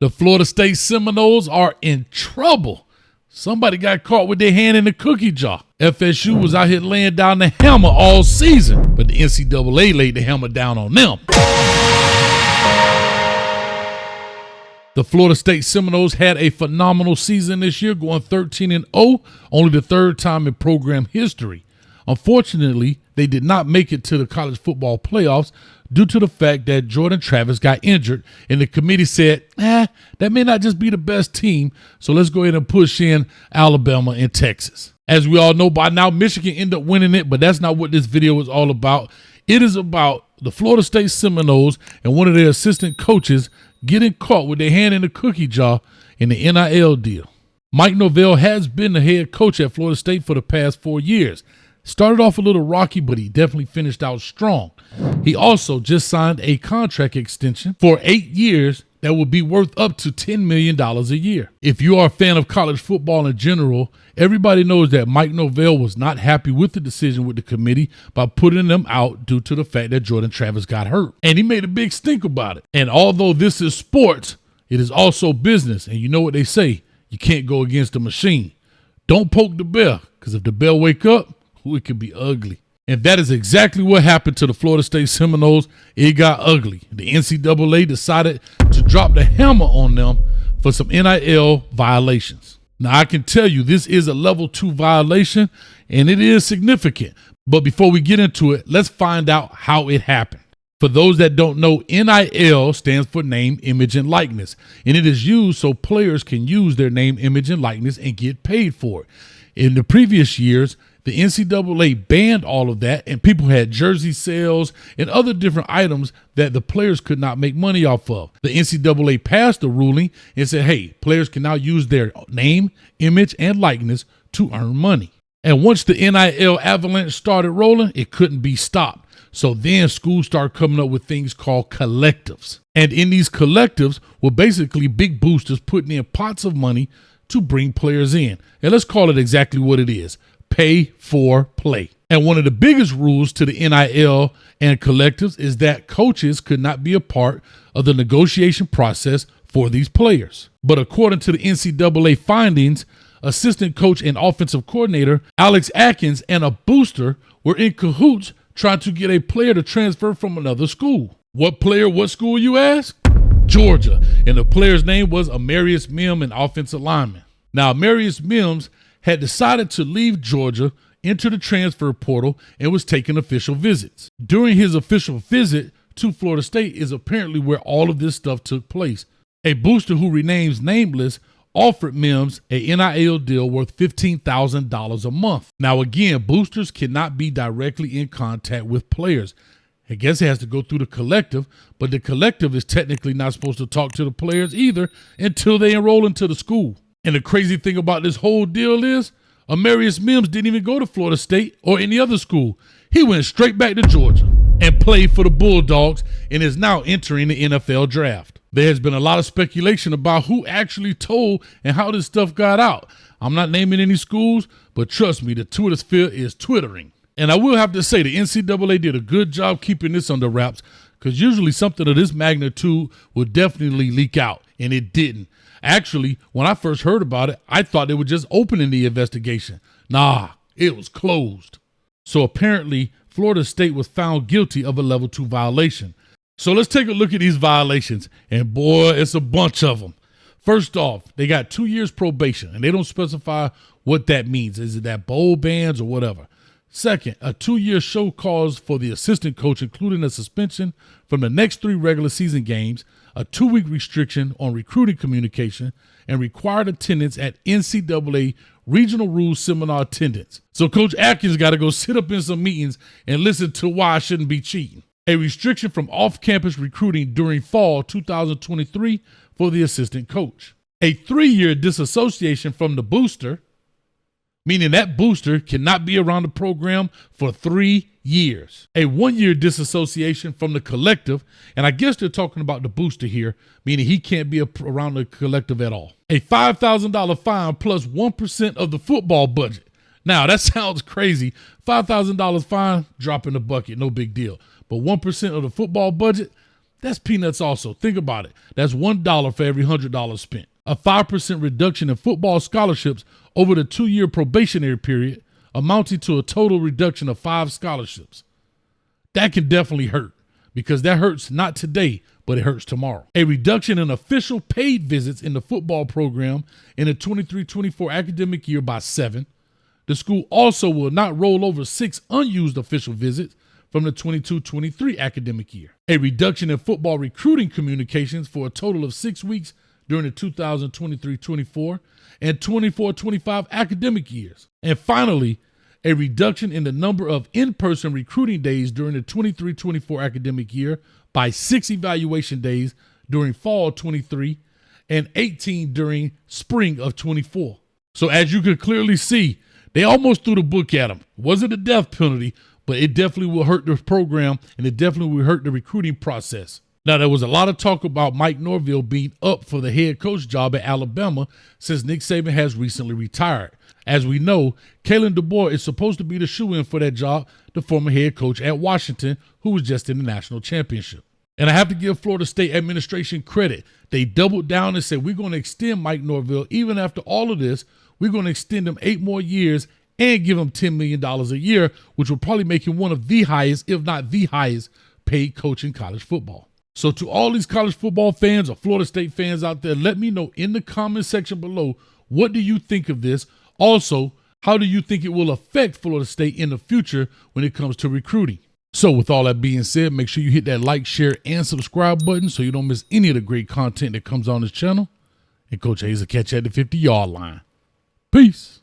The Florida State Seminoles are in trouble. Somebody got caught with their hand in the cookie jar. FSU was out here laying down the hammer all season, but the NCAA laid the hammer down on them. The Florida State Seminoles had a phenomenal season this year, going 13-0, only the third time in program history. Unfortunately, they did not make it to the college football playoffs due to the fact that Jordan Travis got injured, and the committee said, that may not just be the best team, so let's go ahead and push in Alabama and Texas. As we all know by now, Michigan ended up winning it, but that's not what this video is all about. It is about the Florida State Seminoles and one of their assistant coaches getting caught with their hand in the cookie jar in the NIL deal. Mike Norvell has been the head coach at Florida State for the past 4 years. Started off a little rocky, but he definitely finished out strong. He also just signed a contract extension for 8 years that will be worth up to $10 million a year. If you are a fan of college football in general, everybody knows that Mike Norvell was not happy with the decision with the committee by putting them out due to the fact that Jordan Travis got hurt. And he made a big stink about it. And although this is sports, it is also business. And you know what they say, you can't go against the machine. Don't poke the bear, because if the bear wake up, it could be ugly. And that is exactly what happened to the Florida State Seminoles. It got ugly. The NCAA decided to drop the hammer on them for some NIL violations. Now, I can tell you this is a level 2 violation, and it is significant. But before we get into it, let's find out how it happened. For those that don't know, NIL stands for name, image, and likeness. And it is used so players can use their name, image, and likeness and get paid for it. In the previous years, the NCAA banned all of that, and people had jersey sales and other different items that the players could not make money off of. The NCAA passed a ruling and said, hey, players can now use their name, image, and likeness to earn money. And once the NIL avalanche started rolling, it couldn't be stopped. So then schools started coming up with things called collectives. And in these collectives were basically big boosters putting in pots of money to bring players in. And let's call it exactly what it is. Pay for play. And one of the biggest rules to the NIL and collectives is that coaches could not be a part of the negotiation process for these players. But according to the NCAA findings, assistant coach and offensive coordinator Alex Atkins and a booster were in cahoots trying to get a player to transfer from another school. What player, what school, you ask? Georgia. And the player's name was Amarius Mims, an offensive lineman. Now, Amarius Mims had decided to leave Georgia, enter the transfer portal, and was taking official visits. During his official visit to Florida State is apparently where all of this stuff took place. A booster who remains nameless offered Mims a NIL deal worth $15,000 a month. Now, again, boosters cannot be directly in contact with players. I guess it has to go through the collective, but the collective is technically not supposed to talk to the players either until they enroll into the school. And the crazy thing about this whole deal is Amarius Mims didn't even go to Florida State or any other school. He went straight back to Georgia and played for the Bulldogs and is now entering the NFL draft. There has been a lot of speculation about who actually told and how this stuff got out. I'm not naming any schools, but trust me, the Twitter sphere is twittering. And I will have to say the NCAA did a good job keeping this under wraps, because usually something of this magnitude would definitely leak out, and it didn't. Actually, when I first heard about it, I thought they were just opening the investigation. Nah, it was closed. So apparently, Florida State was found guilty of a level 2 violation. So let's take a look at these violations. And boy, it's a bunch of them. First off, they got 2 years probation, and they don't specify what that means. Is it that bowl bans or whatever? Second, a 2-year show cause for the assistant coach, including a suspension from the next 3 regular season games, a 2-week restriction on recruiting communication, and required attendance at NCAA regional rules seminar attendance. So Coach Atkins got to go sit up in some meetings and listen to why I shouldn't be cheating. A restriction from off-campus recruiting during fall 2023 for the assistant coach. A 3-year disassociation from the booster, meaning that booster cannot be around the program for 3 years. A 1-year disassociation from the collective, and I guess they're talking about the booster here, meaning he can't be around the collective at all. A $5,000 fine plus 1% of the football budget. Now, that sounds crazy. $5,000 fine, drop in the bucket, no big deal. But 1% of the football budget, That's peanuts also. Think about it. That's $1 for every $100 spent. A 5% reduction in football scholarships over the 2-year probationary period, amounting to a total reduction of 5 scholarships. That can definitely hurt, because that hurts not today, but it hurts tomorrow. A reduction in official paid visits in the football program in the 23-24 academic year by 7. The school also will not roll over 6 unused official visits from the 22-23 academic year. A reduction in football recruiting communications for a total of 6 weeks during the 2023-24 and 24-25 academic years. And finally, a reduction in the number of in-person recruiting days during the 23-24 academic year by 6 evaluation days during fall 23 and 18 during spring of 24. So as you can clearly see, they almost threw the book at them. It wasn't a death penalty, but it definitely will hurt the program, and it definitely will hurt the recruiting process. Now, there was a lot of talk about Mike Norvell being up for the head coach job at Alabama since Nick Saban has recently retired. As we know, Kalen DeBoer is supposed to be the shoo-in for that job, the former head coach at Washington, who was just in the national championship. And I have to give Florida State administration credit. They doubled down and said, we're going to extend Mike Norvell. Even after all of this, we're going to extend him 8 more years and give him $10 million a year, which will probably make him one of the highest, if not the highest, paid coach in college football. So to all these college football fans or Florida State fans out there, let me know in the comment section below, what do you think of this? Also, how do you think it will affect Florida State in the future when it comes to recruiting? So with all that being said, make sure you hit that like, share, and subscribe button so you don't miss any of the great content that comes on this channel. And Coach Hayes will catch you at the 50-yard line. Peace.